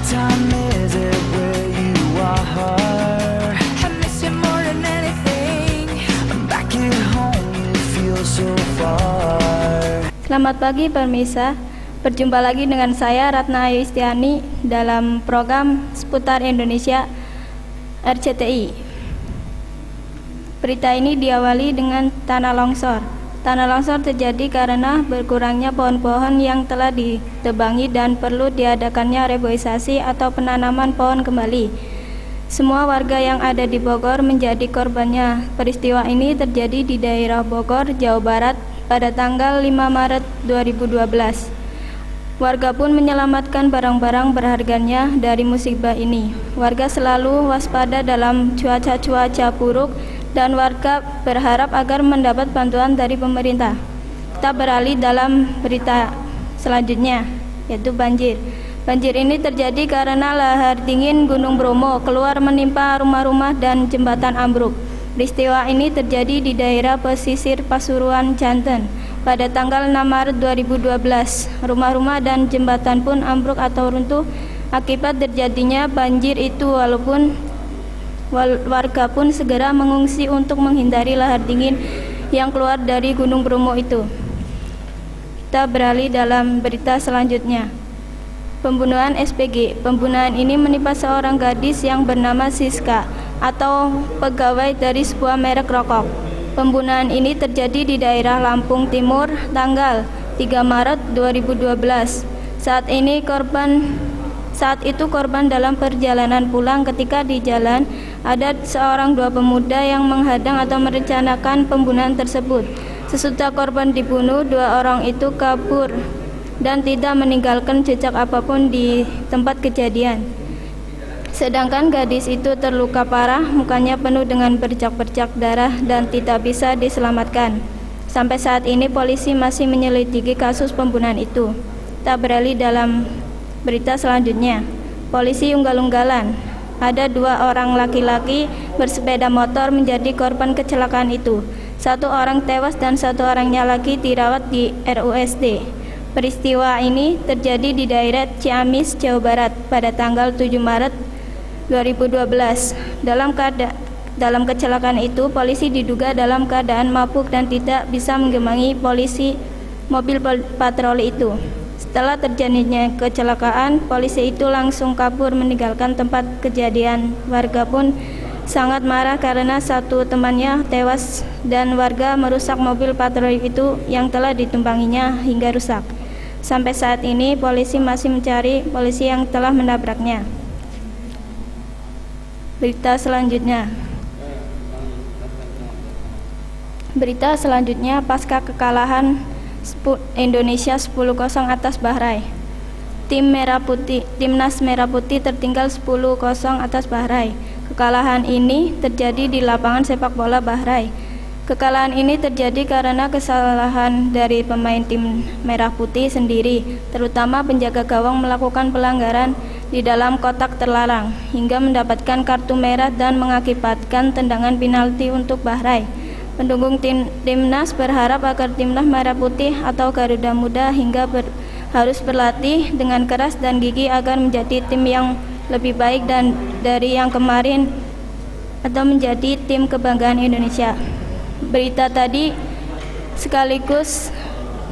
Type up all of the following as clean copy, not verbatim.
time is it where you are? I miss you more than anything. Back at home you feel so far. Selamat pagi pemirsa, berjumpa lagi dengan saya Ratna Ayu Istiani dalam program Seputar Indonesia RCTI. Berita ini diawali dengan tanah longsor. Tanah longsor terjadi karena berkurangnya pohon-pohon yang telah ditebangi dan perlu diadakannya reboisasi atau penanaman pohon kembali. Semua warga yang ada di Bogor menjadi korbannya. Peristiwa ini terjadi di daerah Bogor, Jawa Barat pada tanggal 5 Maret 2012. Warga pun menyelamatkan barang-barang berharganya dari musibah ini. Warga selalu waspada dalam cuaca buruk dan warga berharap agar mendapat bantuan dari pemerintah. Kita beralih dalam berita selanjutnya, yaitu banjir. Banjir ini terjadi karena lahar dingin Gunung Bromo keluar menimpa rumah-rumah dan jembatan ambruk. Peristiwa ini terjadi di daerah pesisir Pasuruan, Banten. Pada tanggal 6 Maret 2012, rumah-rumah dan jembatan pun ambruk atau runtuh akibat terjadinya banjir itu, walaupun warga pun segera mengungsi untuk menghindari lahar dingin yang keluar dari Gunung Bromo itu. Kita beralih dalam berita selanjutnya. Pembunuhan SPG. Pembunuhan ini menimpa seorang gadis yang bernama Siska atau pegawai dari sebuah merek rokok. Pembunuhan ini terjadi di daerah Lampung Timur tanggal 3 Maret 2012. Saat itu korban dalam perjalanan pulang. Ketika di jalan ada dua pemuda yang menghadang atau merencanakan pembunuhan tersebut. Sesudah korban dibunuh, dua orang itu kabur dan tidak meninggalkan jejak apapun di tempat kejadian. Sedangkan gadis itu terluka parah, mukanya penuh dengan bercak-bercak darah dan tidak bisa diselamatkan. Sampai saat ini polisi masih menyelidiki kasus pembunuhan itu. Kita beralih dalam berita selanjutnya. Polisi Unggal-Unggalan. Ada dua orang laki-laki bersepeda motor menjadi korban kecelakaan itu. Satu orang tewas dan satu orangnya lagi dirawat di RUSD. Peristiwa ini terjadi di daerah Ciamis, Jawa Barat pada tanggal 7 Maret 2012. Dalam kecelakaan itu, polisi diduga dalam keadaan mabuk dan tidak bisa mengimbangi mobil patroli itu. Setelah terjadinya kecelakaan, polisi itu langsung kabur meninggalkan tempat kejadian. Warga pun sangat marah karena satu temannya tewas dan warga merusak mobil patroli itu yang telah ditumpanginya hingga rusak. Sampai saat ini polisi masih mencari polisi yang telah menabraknya. Berita selanjutnya pasca kekalahan Indonesia 10-0 atas Bahrain. Timnas Merah Putih tertinggal 10-0 atas Bahrain. Kekalahan ini terjadi di lapangan sepak bola Bahrain. Kekalahan ini terjadi karena kesalahan dari pemain tim Merah Putih sendiri, terutama penjaga gawang melakukan pelanggaran di dalam kotak terlarang hingga mendapatkan kartu merah dan mengakibatkan tendangan penalti untuk Bahrain. Pendukung timnas berharap agar timnas Merah Putih atau Garuda Muda harus berlatih dengan keras dan gigih agar menjadi tim yang lebih baik dan dari yang kemarin atau menjadi tim kebanggaan Indonesia. Berita tadi sekaligus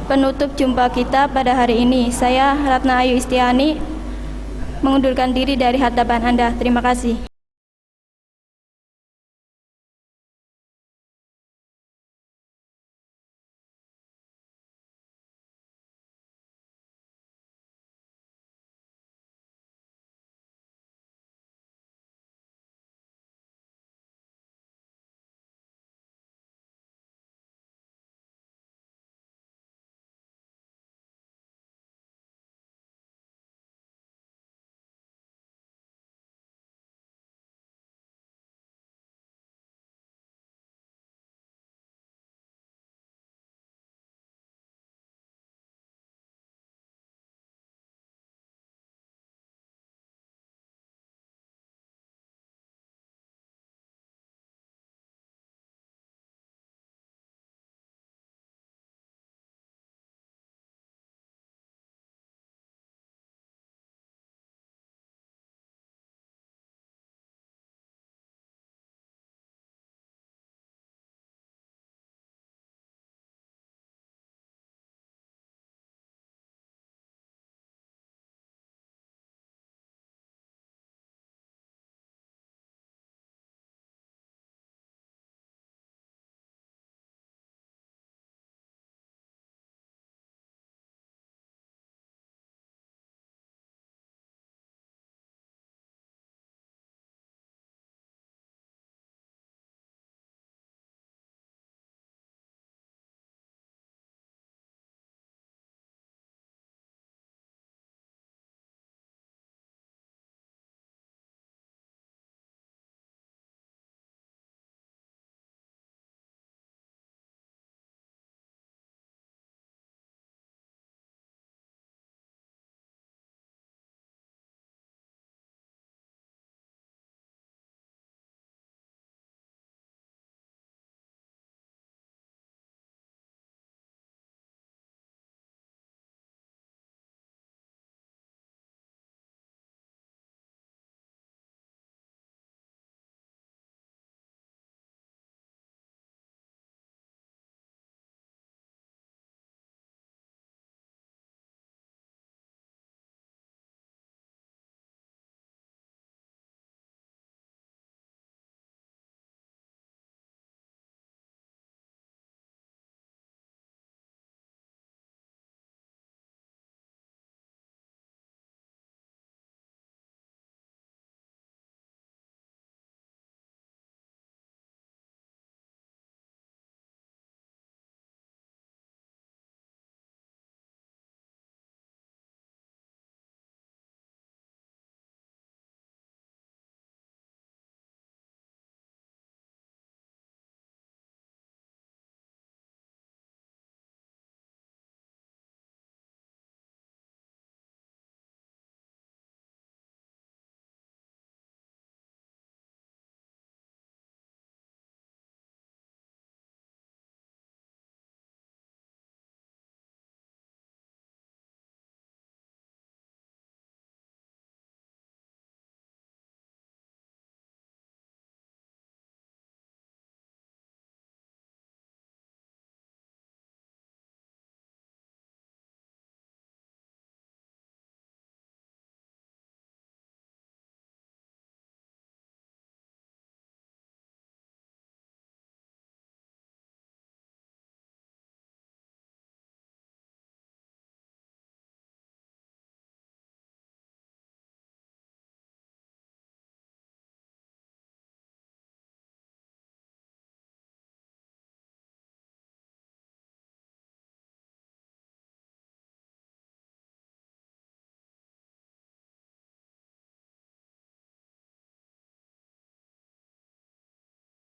penutup jumpa kita pada hari ini. Saya Ratna Ayu Istiani mengundurkan diri dari hadapan Anda. Terima kasih.